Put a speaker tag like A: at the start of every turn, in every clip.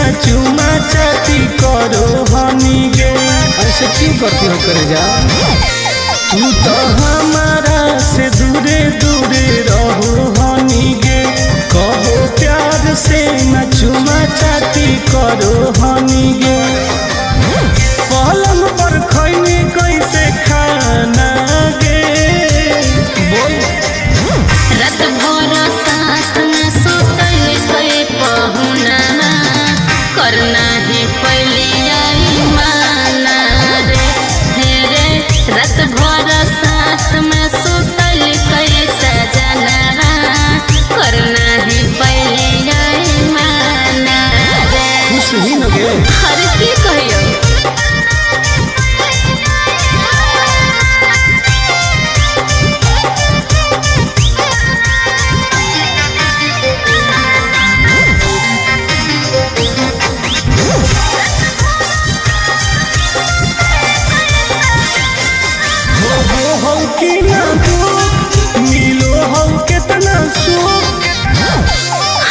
A: ना चुमा चाटी करो हनी गे।
B: ऐसे क्यों करती हो करे जा?
A: तू तो हमारा से दूरे दूरे रहो हनी गे। कहो प्यार से ना चुमा चाटी करो हनी गे। पलंग पर खैनी कैसे खाना गे। बोल
C: रात भर साथ में सुतल कोई पहुना करना ही पहले आई माना रे। रे रात भर साथ में सुतल कोई सजना करना ही पहले आई माना रे।
B: खुश ही न गे।
C: हर की कहियो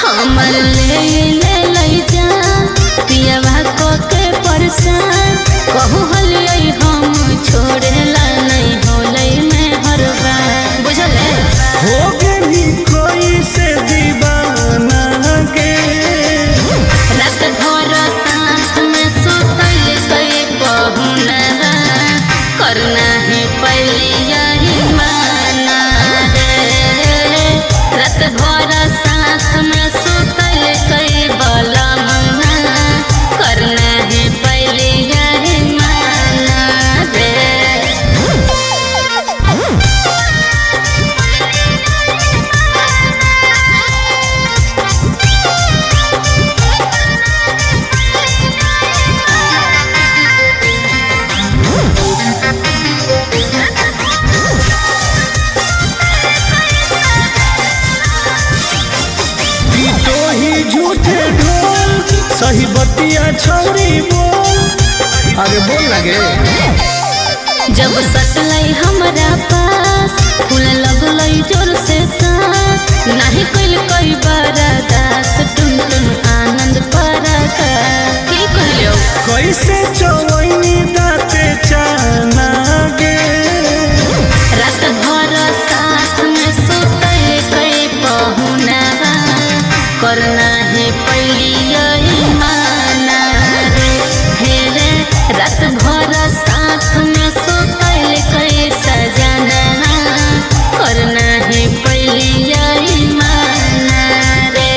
C: हमर ले जा पियवा को के परेशान कहू हलियै हम छोड़ेला नहीं होलै में हर बार बुझले
A: हो गई कोई से दीवाना गे।
C: रात भर साथ में सुतल कोई पहुना करना ही पहले यही माना रे। रात भर साथ में सुतल कोई बलम करना ही पहले यही माना रे।
A: तो ही झूठे ढोल सही बतिया छौरी बोल।
B: अरे बोल लगे।
C: जब सटलै हमरा पास फूल लगलै जोर से सांस नहीं कइल कोई बरदास टुन टुन आनंद परका की कहियो
A: कैसे चवैनी दाते चाना गे।
C: रात भर साथ में सुतल कोई पहुना करना है पहली यही माना रे। रे रात भर साथ में सुतल कोई सजना करना है पहली यही माना रे।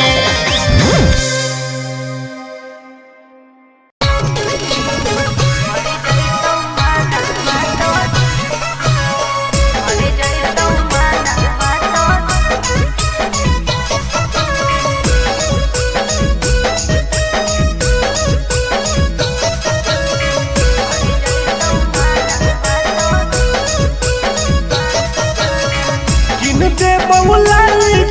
A: किन दे बउला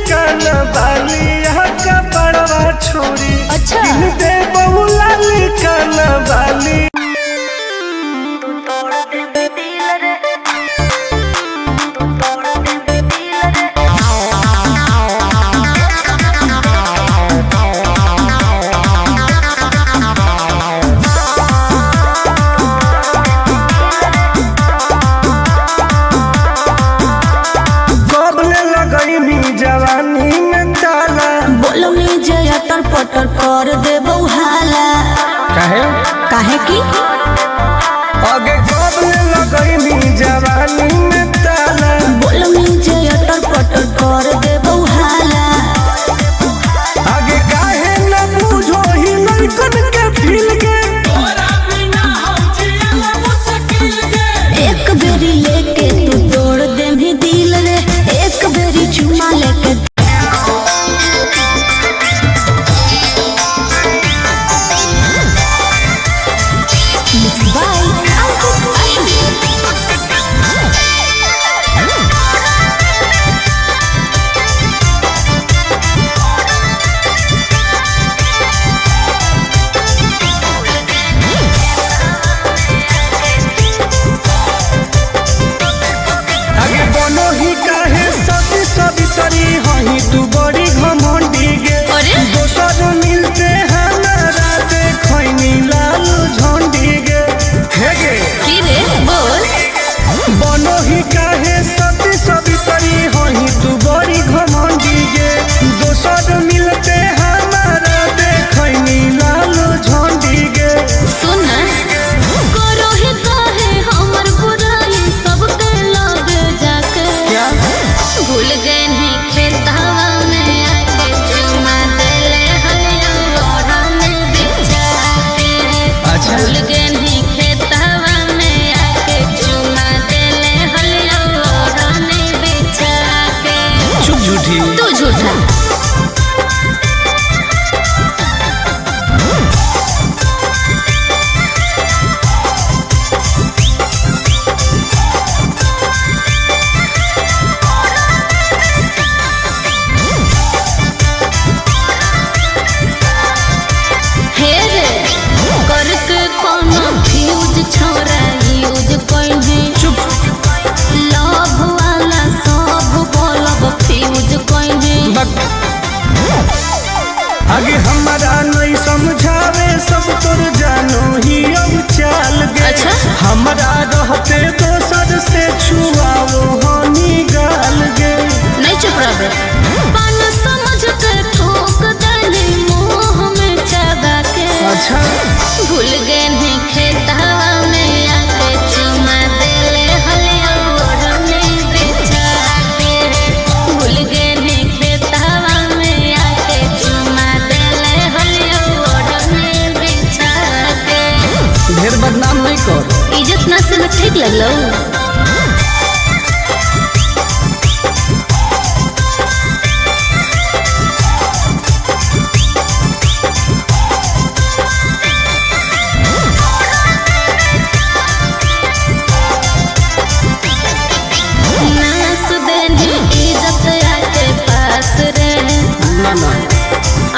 A: काना बाली यहाँ का बड़वा छोरी।
C: अच्छा।
A: किन दे बउला काना बाली। कबले लगई मी जवानी में ताला।
C: बोलो में जया तर पटर कर देबो हाला
B: काहे?
C: काहे की
A: आगे कबले लगई मी जवानी में ताला।
C: बोलो में जया तर पटर कर देबो हाला
A: आगे काहे न बुझो ही लड़कन के फील के।
C: एक बेरी लेके तू तोड़ दे भी दिल रे। एक बेरी चुमा लेके
A: दोसर मिलते हमारा देखनी लालो झंडी गे।
C: सुन करो ही काहे हमर बुराई सबके लगे जाके।
B: क्या
C: भूल गए नहीं खेतवा में आके चुमा देले हलिया ओढ़ा में बिछा के।
B: अच्छा।
C: भूल गए नहीं खेतवा में आके चुमा देले हलिया ओढ़ा में बिछा के।
B: चुप झूठी।
C: तू झूठा। हे रे करके कोनो फ्यूज छोरा यूज कइने।
B: चुप।
C: लव वाला सब बोलब फ्यूज कइने।
A: आगे हमारा नहीं समझावे सब तोर जानो ही अब चाल गे।
C: अच्छा।
A: हमारा रहते दोसर से छुआओ हनी गाल गे।
C: नहीं चुप रह। पान समझ के ठोक देली मुंह में चबा के।
B: अच्छा।
C: भूल गए नहीं खेतवा में आके चुमा देले हलिया ओढ़ने बिछा के। भूल गए नहीं खेतवा में आके चुमा देले हलिया ओढ़ने बिछा के।
B: ढेर बदनाम नहीं कर।
C: इज्जत ना से ठीक लगलो। नास देली इज्जत आके पास रे।
B: ना ना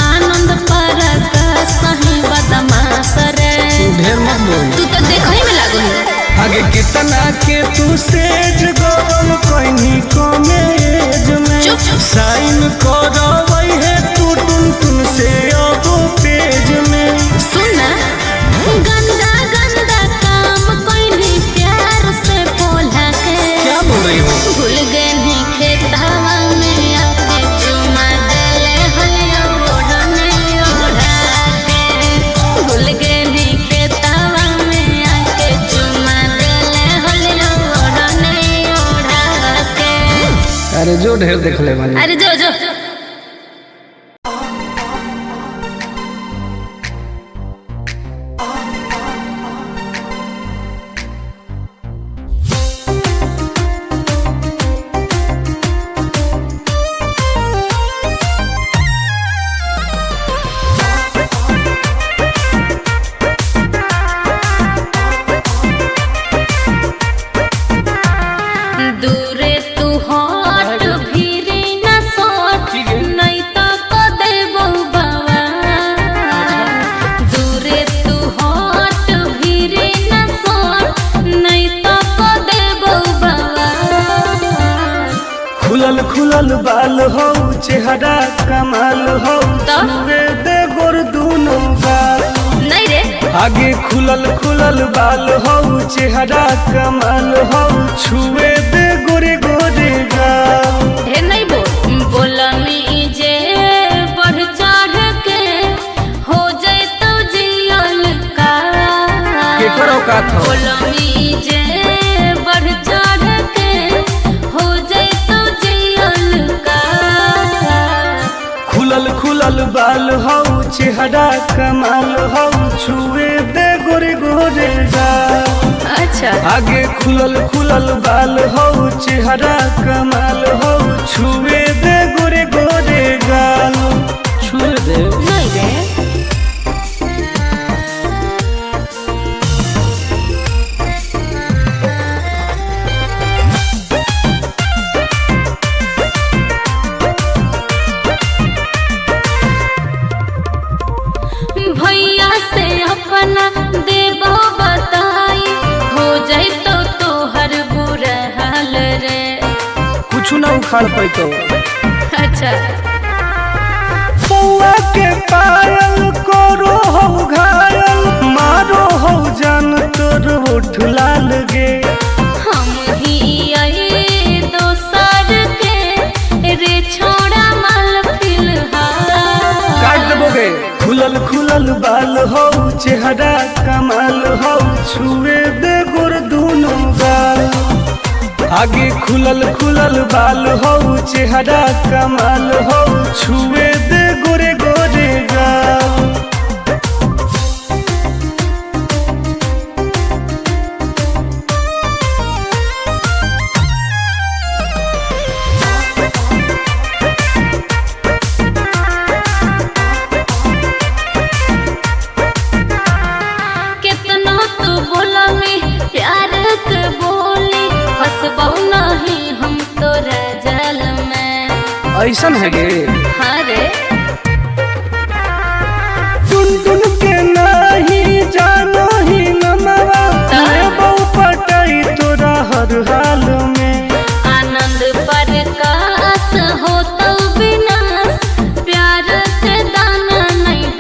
C: आनंद पर का सही बदमाश रे।
B: ढेर मत बोल।
C: तू तो देखई में लागो है।
A: आगे कितना के तू सेज गोल कहनी कमे एज में।
C: चुप।
A: साइन करवई है तू टुन टुन से अब पेज में।
C: सुन गंदा गंदा काम कोइनी प्यार से बोला के।
B: क्या बोल रही हो?
C: भूल गए नहीं खेतवा में आके चुमा देले हलिया ओढ़ने ओढ़ा के। भूल गए नहीं खेतवा में आके चुमा देले हलिया ओढ़ने ओढ़ा के।
B: अरे जो ढेर देख ले मानी।
C: अरे जो जो दूरे तू हट भीरी न सोट नहीं तो को देबो बाबा। दूरे तू हट भीरी न सोट नहीं तो को देबो बाबा।
A: खुलल खुलल बाल हो चेहरा कमाल हो
C: तो?
A: छुए दे गोर दूनो गाल।
C: नहीं रे
A: आगे खुलल खुलल बाल हो चेहरा कमाल हो छुए दे गोरे गोरे गाल।
C: हे नहीं बोलमी जे बढ़ चढ़ के हो जाए तो जियल का।
B: केकर औकात हो?
C: बोलमी जे बढ़ चढ़ के हो जाए तो जियल का।
A: खुलल खुलल बाल हो चेहरा कमाल हो छुए दे गोरे गोरे गाल।
C: अच्छा
A: आगे खुलल खुलल बाल हो चेहरा कमाल हो छुए दे गोरे गोरे गाल।
B: छुए दे।
C: नहीं रे भैया से अपना देबो बताई हो जाए तो तोहर बुरा हाल रे।
B: कुछ ना उखाड़ पैतो।
C: अच्छा
A: पौआ के पायल करो हो घायल मारो हो जान तोर होठ लाल गे।
C: हम ही आई दोसर के रे छोड़ा माल फिलहाल।
A: खुलल बाल हो चेहरा कमाल हो छुए दे गोर दोनों गाल आगे खुलल बाल हो चेहरा कमाल हो छुए दे गोरे गोरे गाल
B: ऐसन है गे
C: हाँ रे
A: टुन टुन के नहीं जानो ही नमवा बहु पटाई तोरा हर हाल में
C: आनंद प्रकाश हो तो विनाश प्यार के दाना नहीं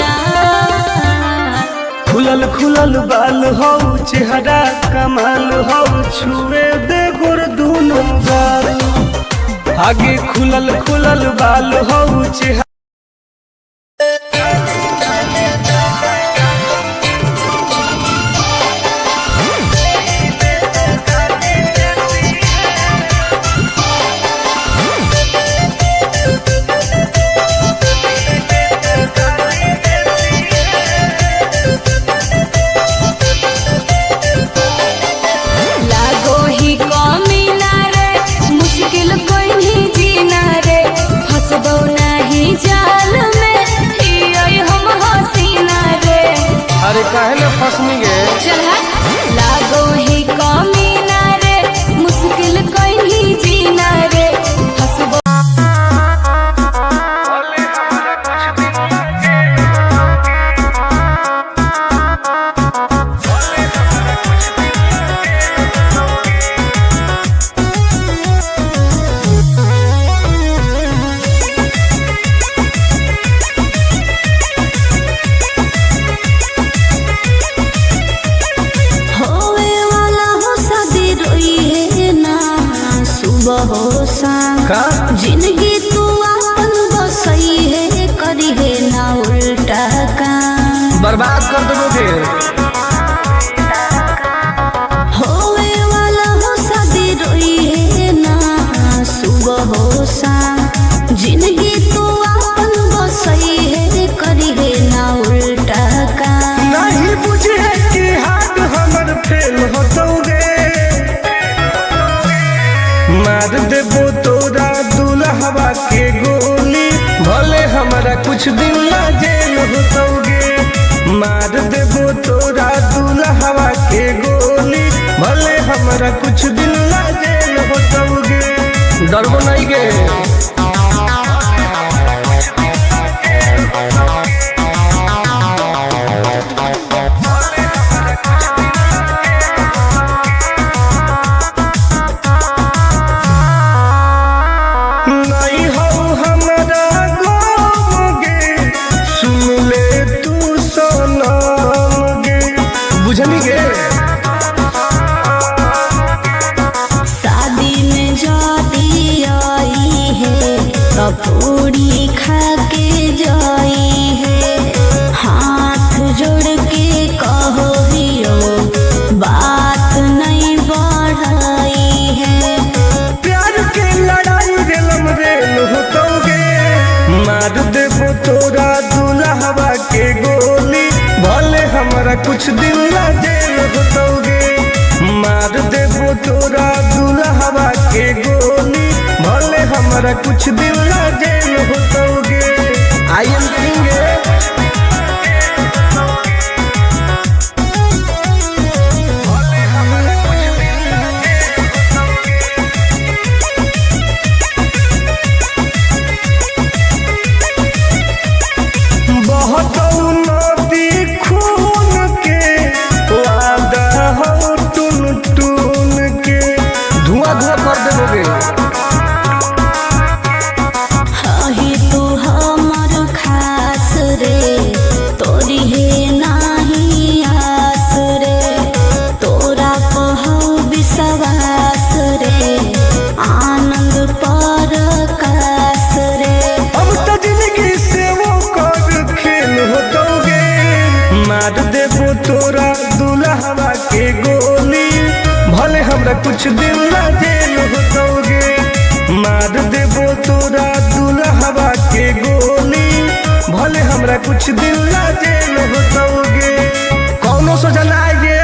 C: डाल
A: खुलल बाल हो चेहरा कमाल हो छुए दे गोर दोनों गाल आगे खुलल बाल हो चेहरा
B: अरे काहे ना फसनी गे
C: चल लागो ही कमीना रे मुश्किल कोई नहीं जीना रे हसबो
A: का
C: जिंदगी तू अपन बसई है करी है ना उल्टा काम
B: बर्बाद कर दोगे
C: होवे वाला हो शादी रोई है ना सुबह हो शाम जिंदगी तू अपन बसई है करी है ना उल्टा काम
A: नहीं बुझे कि हाथ हमर फेल होतोगे मार देबो तोरा दुल्हवा के गोली भले हमारा कुछ दिन ला जेल होतोगे मार देबो तोरा दुल्हवा के गोली भले हमारा कुछ दिन ला जेल होतोगे
B: डरबो नहीं गे
A: बुझनी गे
C: शादी में जाती आई है तो पूरी खा के जाई है हाथ जोड़ के कहो हियो बात नहीं बढ़ाई है
A: प्यार के लड़ाई रेलम रेल होतोगे मार देबो तोरा दुल्हवा के गोली भले हमारा कुछ दिन ला जेल होतोगे मार देबो तोरा दुल्हवा के गोली भले हमारा कुछ दिन ला जेल होतोगे
B: आई एम किंग
A: धुआं कर देबोगे
C: ही तू
A: कुछ दिन ला जेल होतोगे, मार देबो तोरा दुल्हवा के गोली, भले हमरा कुछ दिन ला जेल होतोगे। कौनो सोचा ना आएगे।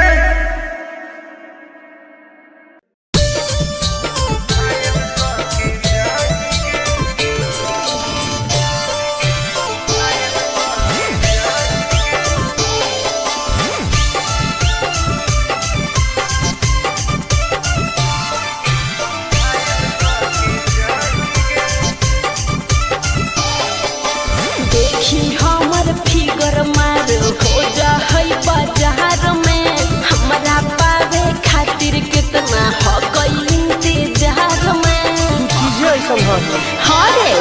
C: देखी हमर फिगर मार हो जा है बाजार में, हमरा पावे खातिर कितना हो गई इंतजार में।
B: चीजें ऐसा
C: हाँ रे,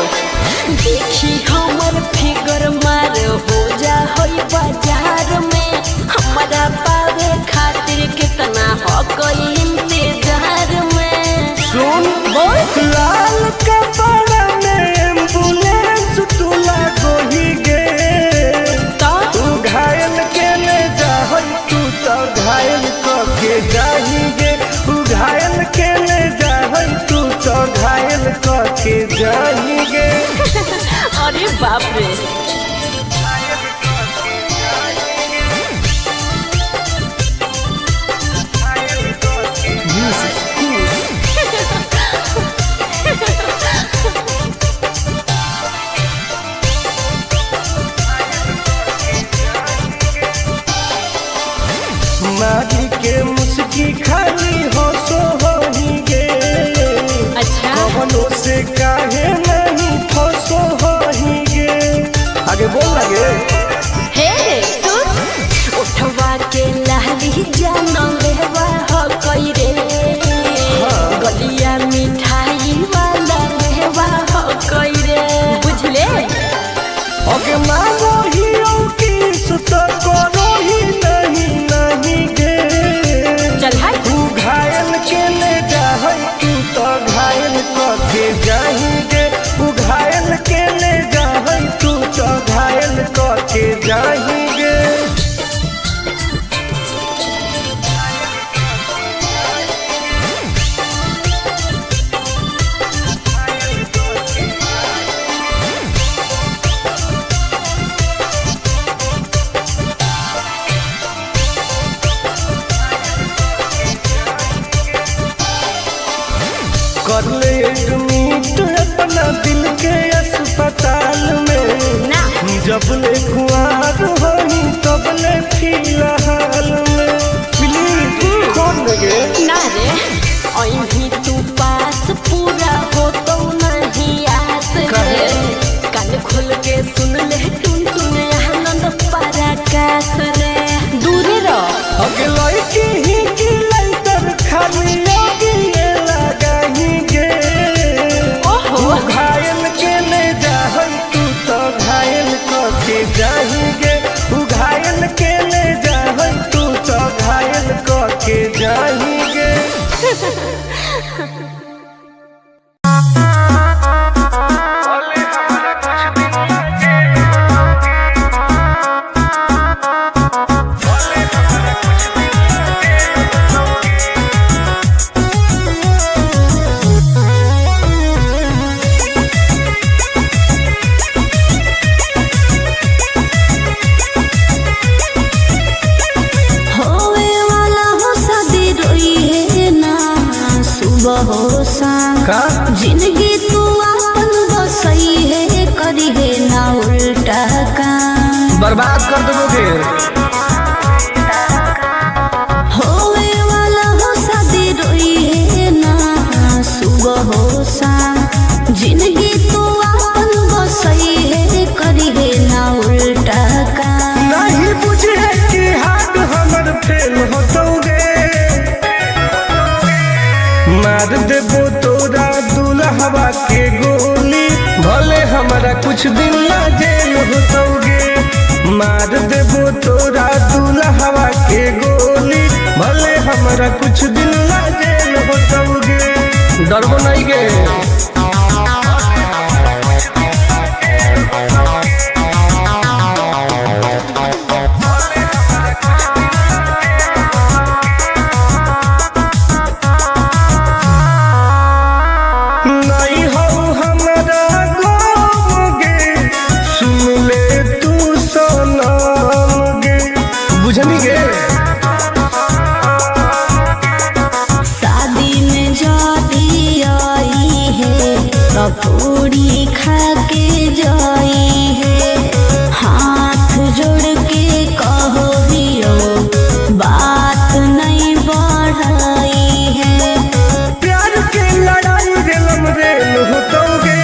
C: देखी हमर फिगर मार हो जा है बाजार में, हमरा पावे खातिर कितना हो गई इंतजार में।
A: सुन
C: बोल
A: लाल कपड़ा में एम्बुलेंस तुला गोही गे, तू घायल के ले जाहई, तू तो घायल के जाही गे, तू घायल के ले जाहई, तू तो घायल के जाही गे।
C: अरे बाप रे,
A: मारी के मुस्की खाली हो सो होही गे,
C: अच्छा
A: कवनो से काहे नहीं फसो होही गे। आगे बोल लगे
C: हे सुन, उठवा के लाली जानो लेवा हो कोई रे, गलिया मिठाई वाला लेवा हो कोई रे, बुझले।
A: अगे मांगो ही किस तो करो ही नहीं गे,
C: चल हाय
A: तू घायल के ले जाहई, तू तो घायल के जाही गे, तू घायल के ले जाहई, तू तो घायल के जाही गे। कर ले एडमिट अपना दिल के अस्पताल में,
C: ना
A: जब ले कुआर होही तब ले फिलहाल में, प्लीज कौन लगे
C: ना रे, अहीं तू पास पूरा हो तो नहीं आस रे, कान खोल के सुन ले टुन टुन आनंद पराकाश रे, दूरी रह।
A: अगे लड़की ही की लइटर खाली लगी लगाही गे,
C: ओहो
A: तू घायल के ले जाहई, तू तो घायल के जाही गे, तू घायल के ले जाहई, तू तो घायल के जाही गे। का
C: जिंदगी तू अपन बसई है, करी है ना उल्टा काम,
B: बर्बाद कर देबो फिर।
C: होवे वाला हो शादी रोई है ना सुबह हो शाम, जिंदगी तू अपन बसई है, करी है ना उल्टा काम।
A: नहीं बुझे कि हाथ हमर फेल होतोगे, मार देबो तोरा दुल्हवा के गोली, भले हमरा कुछ दिन ला जेल होतोगे, मार देबो तोरा दुल्हवा के गोली, भले हमरा कुछ दिन ला जेल होतोगे।
B: डरबो नहीं गे।
C: जाई है। हाथ जोड़ के कहो हियो बात नहीं बढ़ाई है।
A: प्यार के लड़ाई रेलम रेल होतोगे,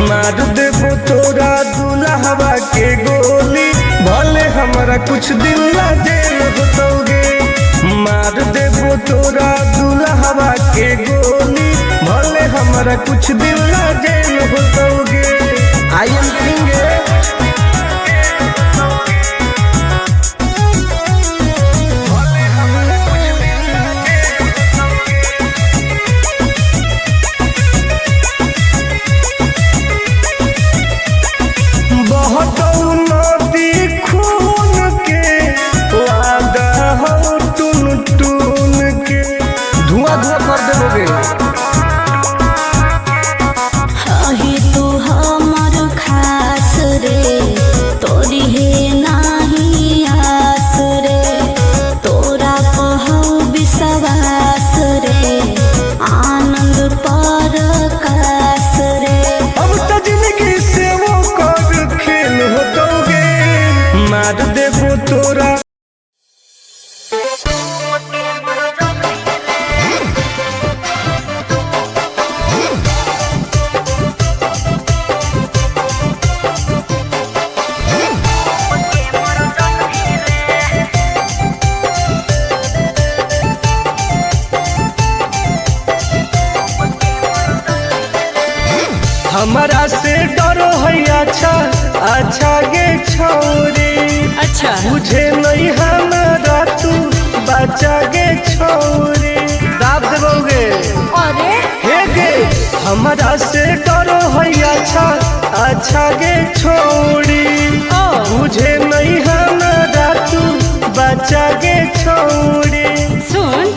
A: मार देबो तोरा दुल्हवा के गोली, भले हमारा कुछ दिन ला जेल होतोगे। मार देबो तोरा दुल्हवा के गोली, भले हमारा कुछ दिन ला जेल होतोगे। आई एम किंग मार देबो तोरा। हमारा से डरो है अच्छा अच्छा गे छोरी,
C: अच्छा
A: मुझे नहीं हमारा तू बचा गे छोरी। दाब देबोगे
C: अरे
A: हे गे, हमारा से डरो है अच्छा अच्छा गे छोरी, मुझे नहीं हमारा तू बचा गे छोरी।
C: सुन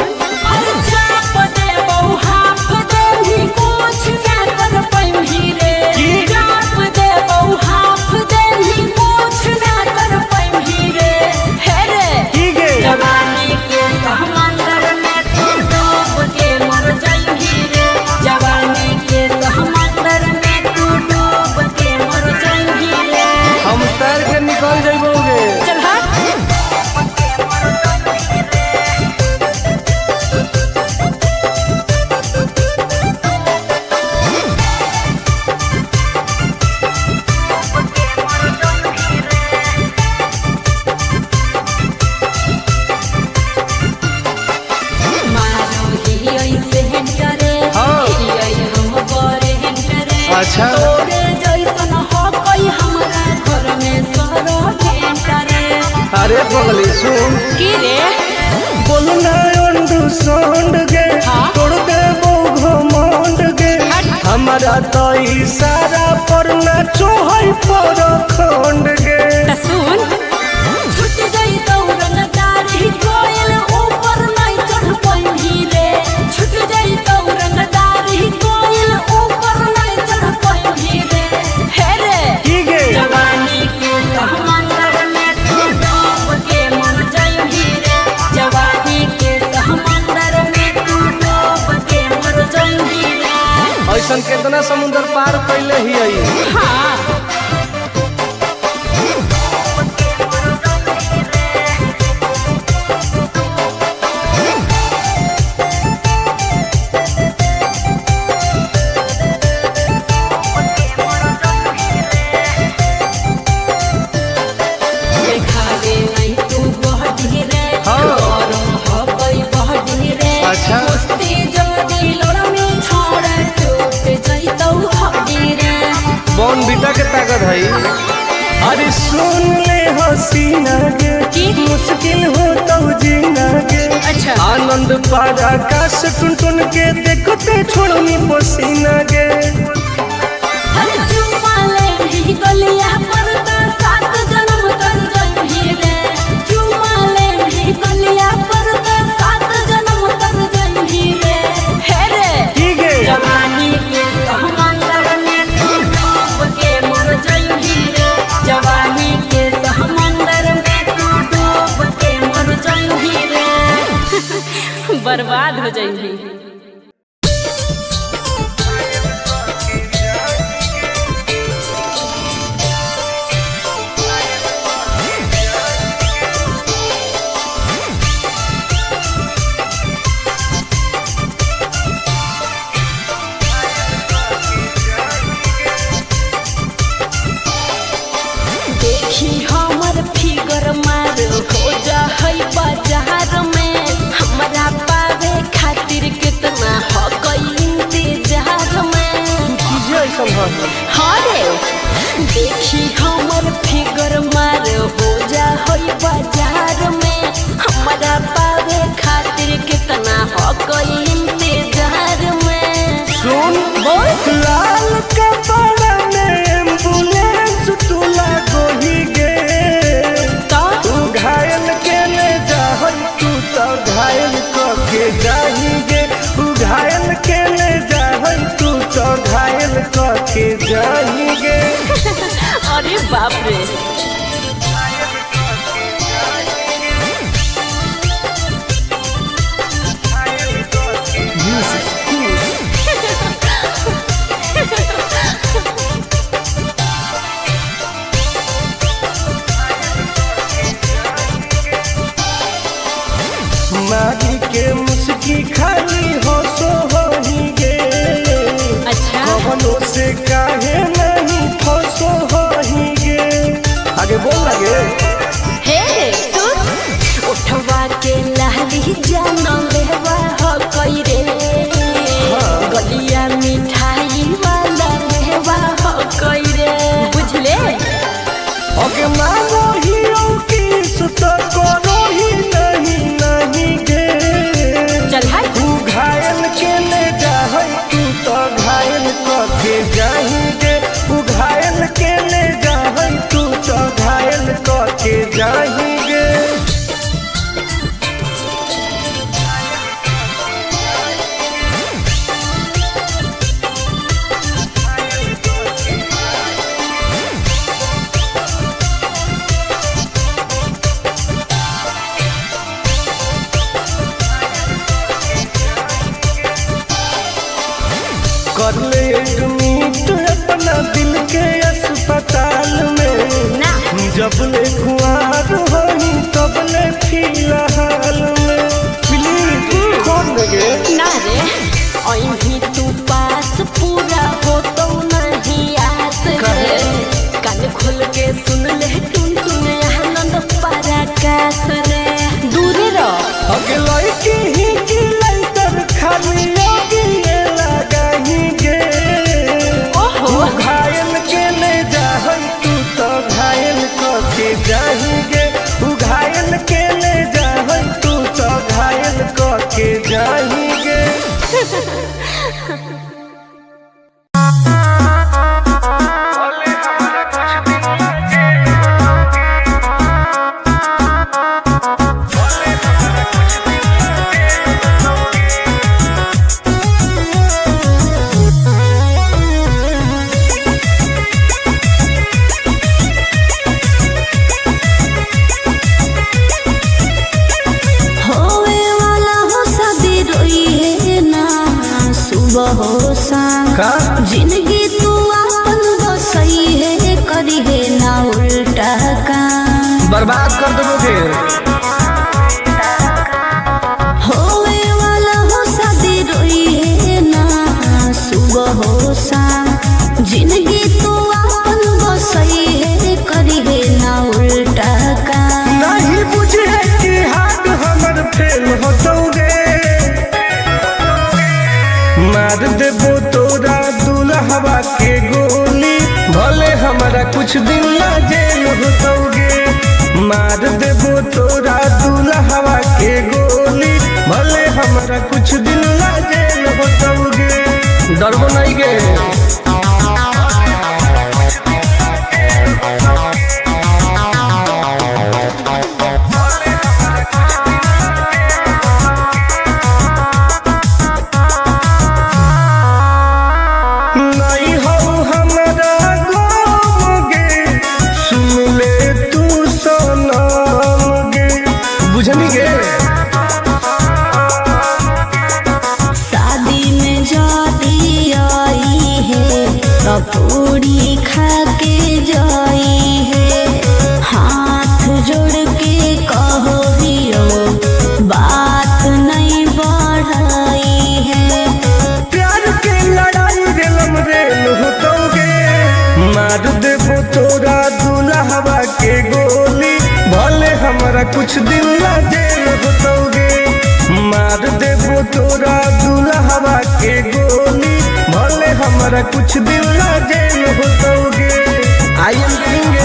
A: निकल जाइबोगे।
C: चल
A: अच्छा अरे बगली सुन
C: की रे
A: बोलना अंडू सोंड गे, तोड़ देबो घमंड गे, हमारा तो इशारा पर नाचो है पर खंड गे।
C: सुन छुट गई दौरनदारी कोयल ऊपर नहीं चढ़ पाई रे, छुट गई दौरनदारी कोयल ऊपर नहीं चढ़ पाई रे। हे रे
A: की गे
C: जवानी के समंदर में तू डूब के मर जाई रे, जवानी के समंदर में तू डूब के मर जाई रे।
A: ऐसन कितना समुद्र पार कैले ही आई।
C: हाँ
A: अच्छा बॉन बीटा के ताकत है। अरे सुन ले हसीना गे, मुश्किल हो तो जीना गे।
C: अच्छा
A: आनंद पार आकाश टुन टुन के देखते छोड़नी पसीना गे।
C: जवानी के समंदर में तू डूब के मर जाई रे, जवानी के समंदर में तू डूब के मर जाई रे। बर्बाद हो जाई। देखी हमर फिगर मार हो जा है बाजार में हमरा पावे खातिर कितना हो गई इंतजार में
B: चीजें ऐसा है।
C: हाँ रे देखी हमर फिगर मार हो जा है बाजार में हमरा पावे खातिर कितना हो गई इंतजार में
A: सुन
C: बोल
A: लाल कपड़ा में एम्बुलेंस तुला गोही गे
C: तो
A: तू घायल के ले जाहन तू तो घायल के जाही गे तू घायल के ले जाहन तू तो घायल के जाही गे
C: अरे बाप रे
A: मारी के मुस्की खाली हो सो होही गे
C: अच्छा
A: कवनो से काहे नहीं फसो होही गे आगे बोल लगे
C: हे सुन उठवा के लाली जाना लेवा हो कोई रे गलिया मिठाई वाला लेवा हो कोई रे बुझले
A: ओके मानो ही की सुत करो ही नहीं गे
C: चल हाय
A: तू घायल के ले जाहै तू तो घायल के जाही गे तू घायल के ले जाहै तू तो घायल के जाही गे कर ले एडमिट अपना दिल के अस्पताल में
C: ना
A: जब ले खुआर होही तब ले फिलहाल में प्लीज खोल लगे
C: ना रे अहीं तू पास पूरा हो तो नहीं आस रे कान खोल के सुन ले टुन टुन आनंद पराकाश रे दूर रह
A: अगला की ही की लाइटर खाली आगे लगाही गे
C: ओहो
A: तू घायल के ले जाहै तू तो घायल के जाही गे तू घायल के ले जाहै तू तो घायल के जाही गे
C: होवे वाला हो शादी रोई है ना सुबह हो शाम
B: का
C: जिंदगी तू अपन बसई है करी है ना उल्टा काम
B: बर्बाद कर दो फिर
C: होवे वाला हो शादी रोई है ना सुबह हो शाम जिंदगी तू अपन बसई है करी है ना उल्टा काम
A: नहीं बुझे कि हाथ हमर फेल होतोगे मार देबो तोरा दुल्हवा के गोली भले हमारा कुछ दिन ला जेल होतोगे मार देबो तोरा दुल्हवा के गोली भले हमारा कुछ दिन ला जेल होतोगे
B: डरबो नहीं गे
A: नहीं हो हमारा गोगे सुन ले तू सनम गे बुझनी गे
C: शादी में जाती आई है तो पूरी खा के जाई है हाथ जोड़ के कहो हियो बात नहीं बढ़ाई है
A: प्यार के लड़ाई रेलम रेल होतोगे मार देबो तोरा दुल्हवा के हमारा कुछ दिन ला जेल होतोगे, मार देबो तोरा दुल्हवा के गोली, भले हमारा कुछ दिन ला जेल होतोगे। आई एम किंग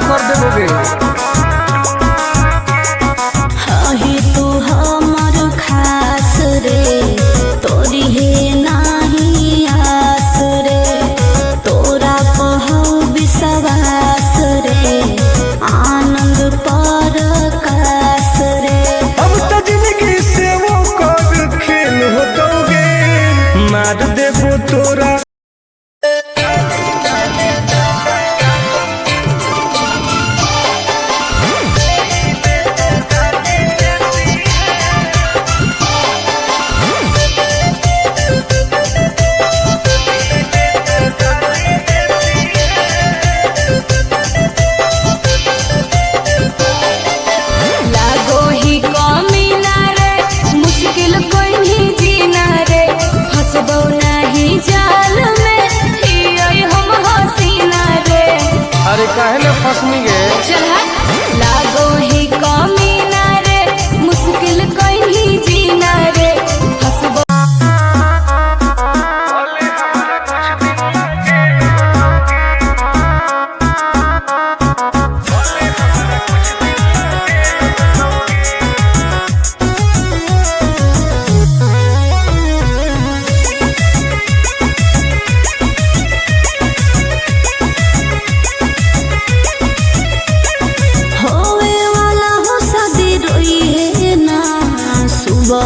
A: कर देबोगे।
C: हही तू हमर खास रे, तोरी हे नाही आस रे, तोरा कहू विश्वास रे, आनंद परकाश रे।
A: अब तो जिंदगी से वो कर खेल होतोगे, मार देबो तोरा काहे न फसनी गे।
C: चल हट, लागो ही कमीना रे, मुश्किल कहीं जीना रे, हंसबो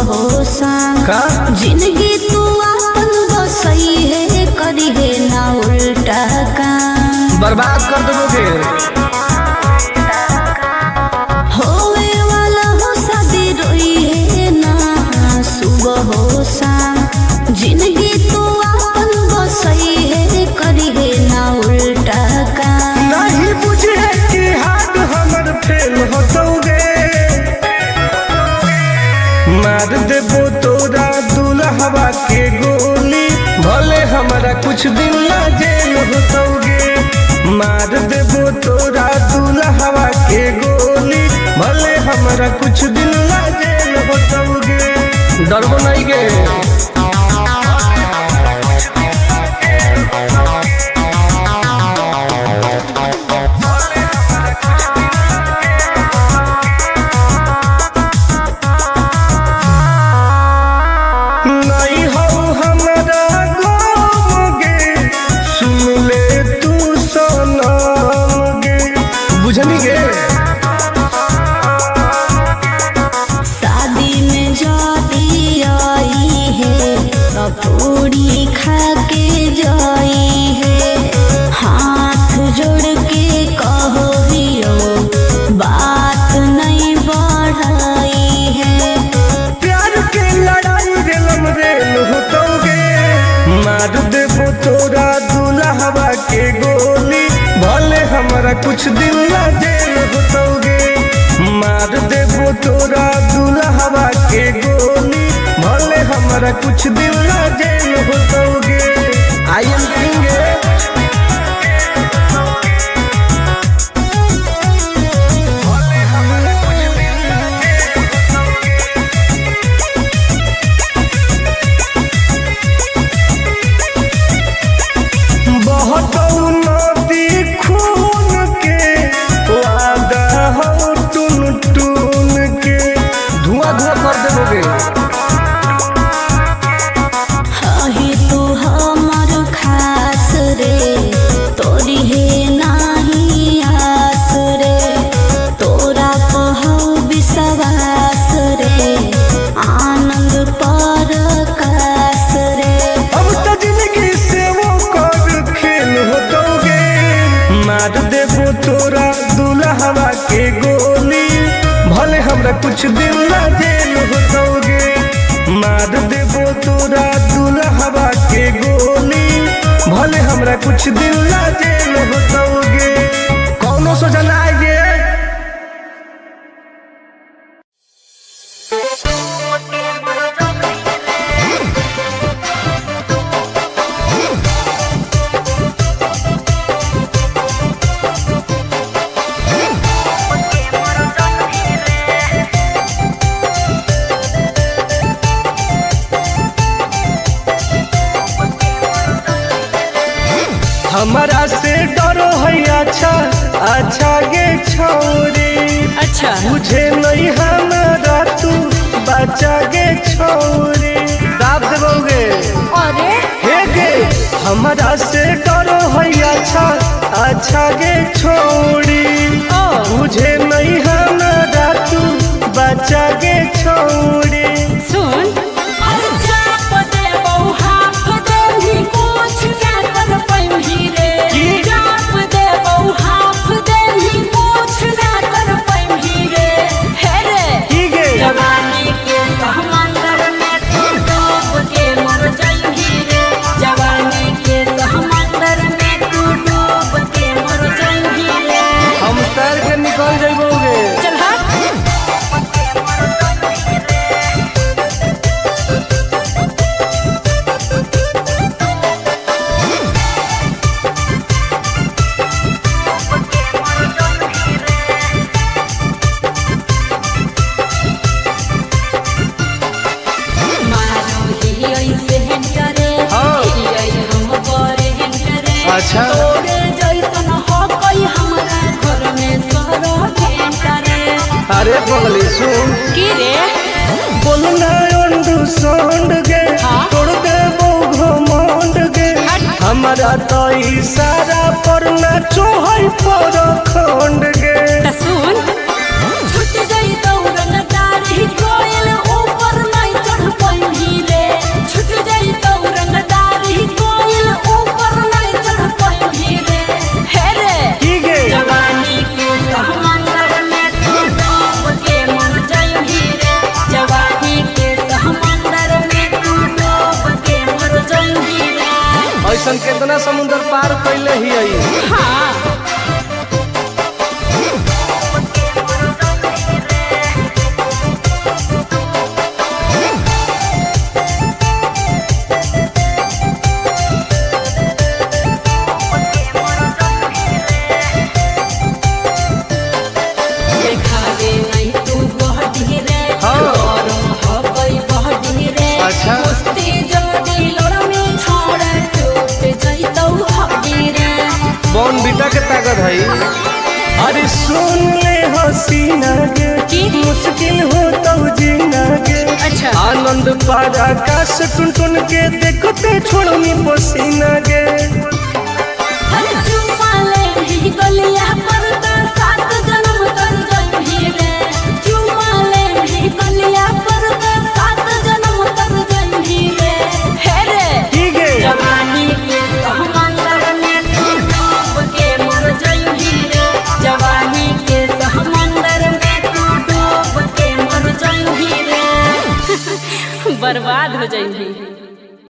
C: हो
A: का?
C: जिंदगी तू अपन बसई है, करी है ना उल्टा काम,
A: बर्बाद कर देबोगे।
C: होवे वाला हो शादी रोई है ना सुबह हो शाम, जिंदगी तू अपन बसई है, करी है ना उल्टा काम।
A: नहीं बुझे कि हाथ हमर फेल होतोगे, मार देबो तोरा दुल्हवा के गोली, भले हमारा कुछ दिन ला जेल होतोगे, मार देबो तोरा दुल्हवा के गोली, भले हमारा कुछ दिन ला जेल होतोगे। डरबो नहीं गे। बुझनी गे।
C: शादी में जाती आई है, पूरी खा के जाई है, हाथ जोड़ के कहो हियो, बात नहीं बढ़ाई है।
A: प्यार के लड़ाई दिलम रेल होतोगे, मार देबो तोरा दुल्हवा के गोली, भले हमारा कुछ दिन ला जेल होतोगे, मार देबो तोरा दुल्हवा के गोली, भले हमारा कुछ दिन ला जेल होतोगे। आई एम किंग बहुत नदी खून के वादा हो टून टून के, धुआं धुआं कर देबोगे।
C: हही तू हमर खास रे,
A: देबो तोरा दुल्हवा के गोली, भले हमरा कुछ दिन ला जेल होतोगे, कौनो सोचा ना आएगे। हमारा से डरो है अच्छा अच्छा गे छोरी,
C: अच्छा
A: मुझे नहीं हमारा तू बचा गे छोरी, दाब देबोगे
C: अरे
A: हे गे। हमारा से डरो है अच्छा अच्छा गे छोरी, मुझे नहीं हमारा तू बचा गे छोरी।
C: सुन
B: निकल जाइबोगे।
C: चल
A: अच्छा अरे बगली सुन
C: की रे
A: बोलना अंडू सोंड गे, तोड़ दे घमंड गे, हमारा तो इशारा पर नाचो है पर खंड गे।
C: सुन छूट गई दौड़न दाढ़ी कोयल ऊपर नहीं चढ़ पाई रे, छूट गई दौड़न दाढ़ी कोयल ऊपर नहीं चढ़ पाई रे, हे रे
A: की गे
C: जवानी के समंदर में तू डूब के मर जाएगी रे, जवानी के समंदर में तू डूब के मर जाएगी रे।
B: ऐसा कितना समुद्र पार कैले ही आई।
C: हाँ
A: अच्छा
B: बॉन बीटा के ताकत है।
A: अरे सुन ले हसीना गे, मुश्किल हो तो जीना गे,
C: अच्छा
A: आनंद पारा आकाश टुन टुन के देखते छोड़नी पसीना गे।
C: गलिया पर तो 7 जन्म कर गई रे, चुमा ले गलिया पर तो 7 जन्म कर गई रे, हे रे
A: की गे
C: जवानी के समंदर में तू डूब के मर जाएगी रे, जवानी के समंदर में तू डूब के मर जाएगी रे, बर्बाद हो जाएगी।